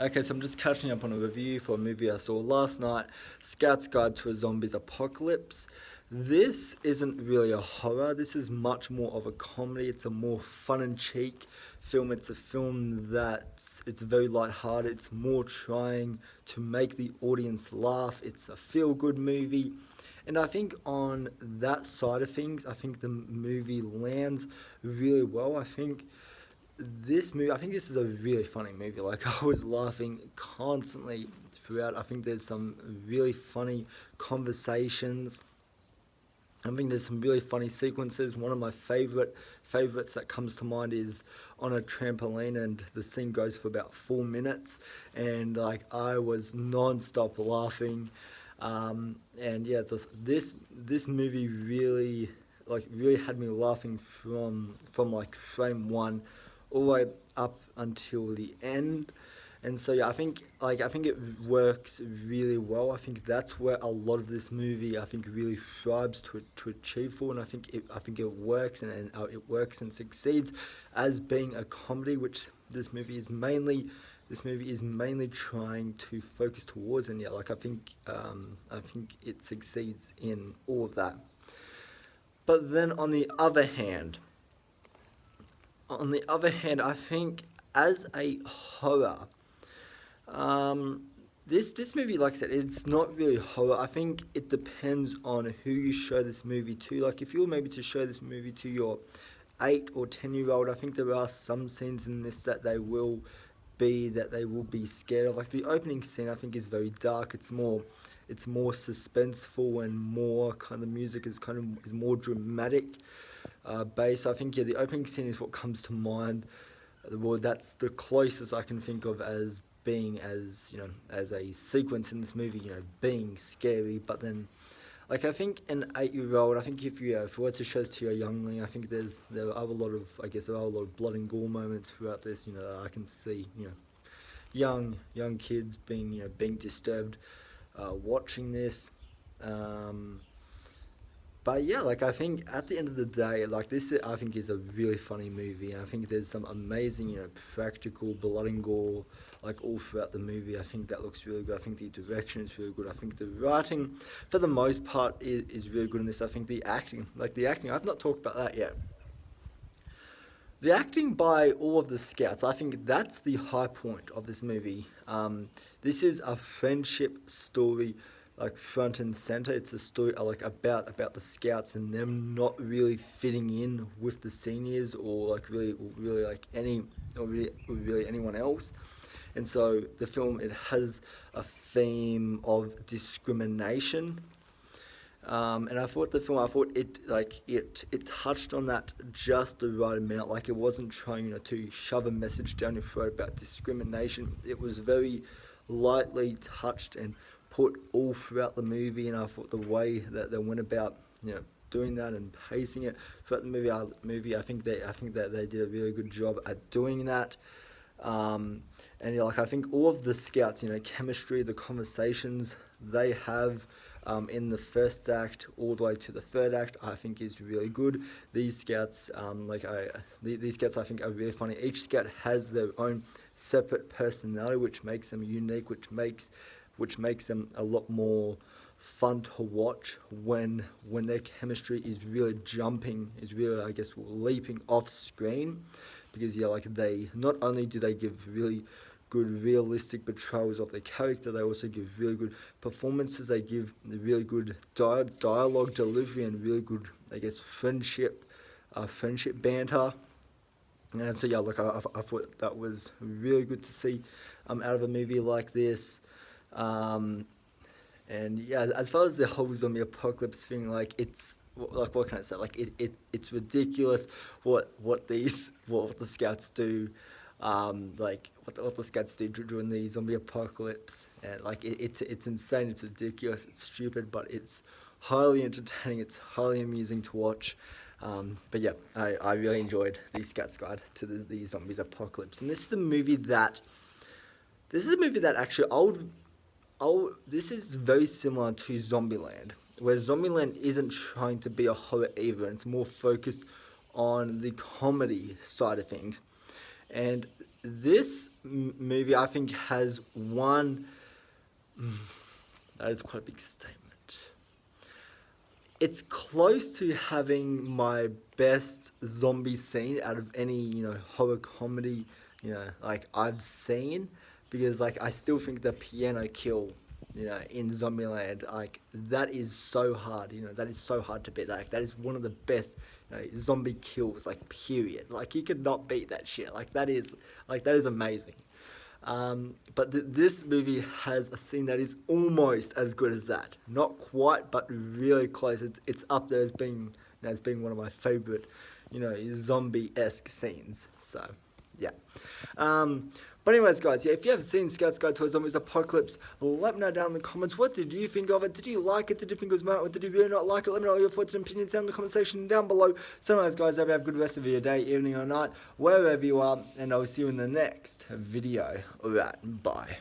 Okay, so I'm just catching up on a review for a movie I saw last night, Scout's Guide to a Zombies Apocalypse. This isn't really a horror, this is much more of a comedy. It's a more fun and cheek film. It's a film it's very light-hearted. It's more trying to make the audience laugh. It's a feel-good movie. And I think on that side of things, I think the movie lands really well. I think this is a really funny movie. Like, I was laughing constantly throughout. I think there's some really funny conversations. I think there's some really funny sequences. One of my favorites that comes to mind is on a trampoline, and the scene goes for about 4 minutes, and like I was non-stop laughing. And yeah, this movie really had me laughing from like frame one all the way up until the end. And so yeah, I think it works really well. I think that's where a lot of this movie really strives to achieve for, and I think it works, and it works and succeeds as being a comedy, which this movie is mainly trying to focus towards. And yeah, I think it succeeds in all of that. But then on the other hand, I think as a horror, this movie, like I said, it's not really horror. I think it depends on who you show this movie to. Like, if you were maybe to show this movie to your 8 or 10 year old, I think there are some scenes in this that they will be scared of. Like the opening scene, I think is very dark. It's more suspenseful, and more kind of music is more dramatic. Bass. I think yeah, the opening scene is what comes to mind. Well, that's the closest I can think of as being as a sequence in this movie, being scary. But then, like, I think an 8 year old, I think if you were to show this to your youngling, I think there are a lot of blood and gore moments throughout this. I can see young kids being disturbed watching this. Um, but yeah, like I think at the end of the day, like I think is a really funny movie, and I think there's some amazing, practical blood and gore, like all throughout the movie. I think that looks really good. I think the direction is really good. I think the writing, for the most part, is really good in this. I think the acting, I've not talked about that yet. The acting by all of the scouts, I think that's the high point of this movie. This is a friendship story, like front and center. It's a story like about the scouts and them not really fitting in with the seniors, or really like or really anyone else. And so the film, it has a theme of discrimination, and I thought it touched on that just the right amount. Like, it wasn't trying, to shove a message down your throat about discrimination. It was very lightly touched and put all throughout the movie. And I thought the way that they went about, doing that and pacing it throughout the movie, I think that they did a really good job at doing that. And I think all of the scouts, chemistry, the conversations they have in the first act all the way to the third act, I think is really good. These scouts, I think, are really funny. Each scout has their own separate personality, which makes them unique, which makes them a lot more fun to watch when their chemistry is really, I guess, leaping off screen. Because yeah, like, they not only do they give really good realistic portrayals of their character, they also give really good performances. They give really good dialogue delivery, and really good, I guess, friendship banter. And so yeah, I thought that was really good to see out of a movie like this. And yeah, as far as the whole zombie apocalypse thing, like, what can I say? Like, it's ridiculous what the scouts do, what the scouts do during the zombie apocalypse. And like, it's insane. It's ridiculous. It's stupid, but it's highly entertaining. It's highly amusing to watch. But yeah, I really enjoyed the Scouts Guide to the Zombies Apocalypse. And this is a movie that actually this is very similar to Zombieland, where Zombieland isn't trying to be a horror either. It's more focused on the comedy side of things. And this movie, I think, has one. That is quite a big statement. It's close to having my best zombie scene out of any, horror comedy, like I've seen, because like I still think the piano kill, in Zombieland, like that is so hard, that is so hard to beat. Like that is one of the best, zombie kills, like period. Like you could not beat that shit. Like that is amazing. But this movie has a scene that is almost as good as that. Not quite, but really close. It's up there as being, as being one of my favorite, zombie-esque scenes. So, yeah. But anyways, guys, if you haven't seen Scout's Guide to a Zombies Apocalypse, let me know down in the comments. What did you think of it? Did you like it? Did you think it was mad? Or did you really not like it? Let me know your thoughts and opinions down in the comment section down below. So anyways, guys, I hope you have a good rest of your day, evening or night, wherever you are, and I will see you in the next video. Alright, bye.